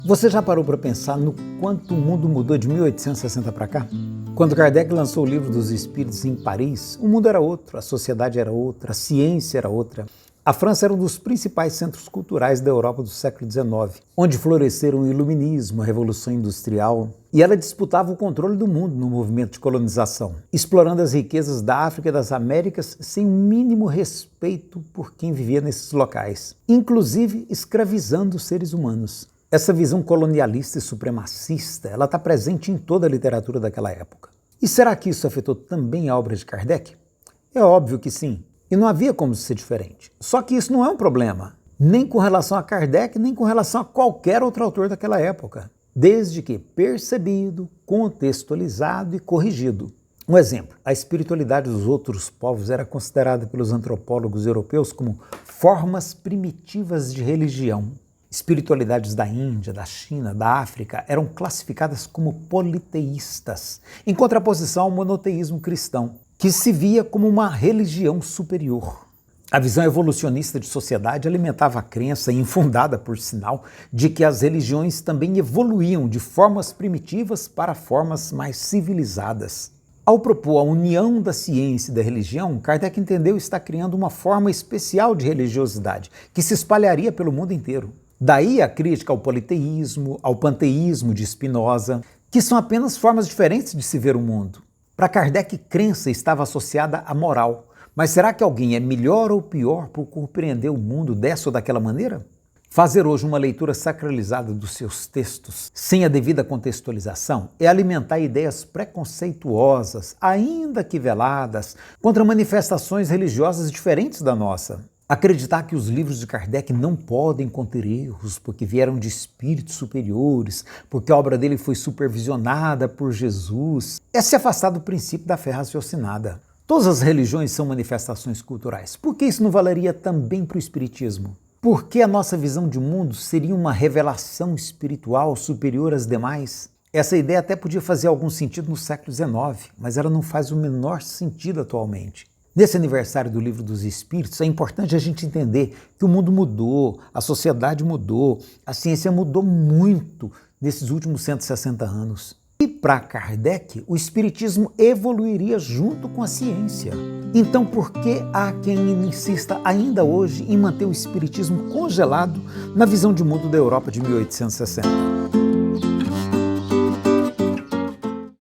Você já parou para pensar no quanto o mundo mudou de 1860 para cá? Quando Kardec lançou o Livro dos Espíritos em Paris, o mundo era outro, a sociedade era outra, a ciência era outra. A França era um dos principais centros culturais da Europa do século XIX, onde floresceram o Iluminismo, a Revolução Industrial, e ela disputava o controle do mundo no movimento de colonização, explorando as riquezas da África e das Américas sem o mínimo respeito por quem vivia nesses locais, inclusive escravizando os seres humanos. Essa visão colonialista e supremacista, ela está presente em toda a literatura daquela época. E será que isso afetou também a obra de Kardec? É óbvio que sim. E não havia como ser diferente. Só que isso não é um problema, nem com relação a Kardec, nem com relação a qualquer outro autor daquela época, desde que percebido, contextualizado e corrigido. Um exemplo, a espiritualidade dos outros povos era considerada pelos antropólogos europeus como formas primitivas de religião. Espiritualidades da Índia, da China, da África eram classificadas como politeístas, em contraposição ao monoteísmo cristão, que se via como uma religião superior. A visão evolucionista de sociedade alimentava a crença, infundada por sinal, de que as religiões também evoluíam de formas primitivas para formas mais civilizadas. Ao propor a união da ciência e da religião, Kardec entendeu estar criando uma forma especial de religiosidade, que se espalharia pelo mundo inteiro. Daí a crítica ao politeísmo, ao panteísmo de Spinoza, que são apenas formas diferentes de se ver o mundo. Para Kardec, crença estava associada à moral. Mas será que alguém é melhor ou pior por compreender o mundo dessa ou daquela maneira? Fazer hoje uma leitura sacralizada dos seus textos, sem a devida contextualização, é alimentar ideias preconceituosas, ainda que veladas, contra manifestações religiosas diferentes da nossa. Acreditar que os livros de Kardec não podem conter erros porque vieram de espíritos superiores, porque a obra dele foi supervisionada por Jesus, é se afastar do princípio da fé raciocinada. Todas as religiões são manifestações culturais. Por que isso não valeria também para o espiritismo? Por que a nossa visão de mundo seria uma revelação espiritual superior às demais? Essa ideia até podia fazer algum sentido no século XIX, mas ela não faz o menor sentido atualmente. Nesse aniversário do Livro dos Espíritos, é importante a gente entender que o mundo mudou, a sociedade mudou, a ciência mudou muito nesses últimos 160 anos. E para Kardec, o espiritismo evoluiria junto com a ciência. Então, por que há quem insista ainda hoje em manter o espiritismo congelado na visão de mundo da Europa de 1860?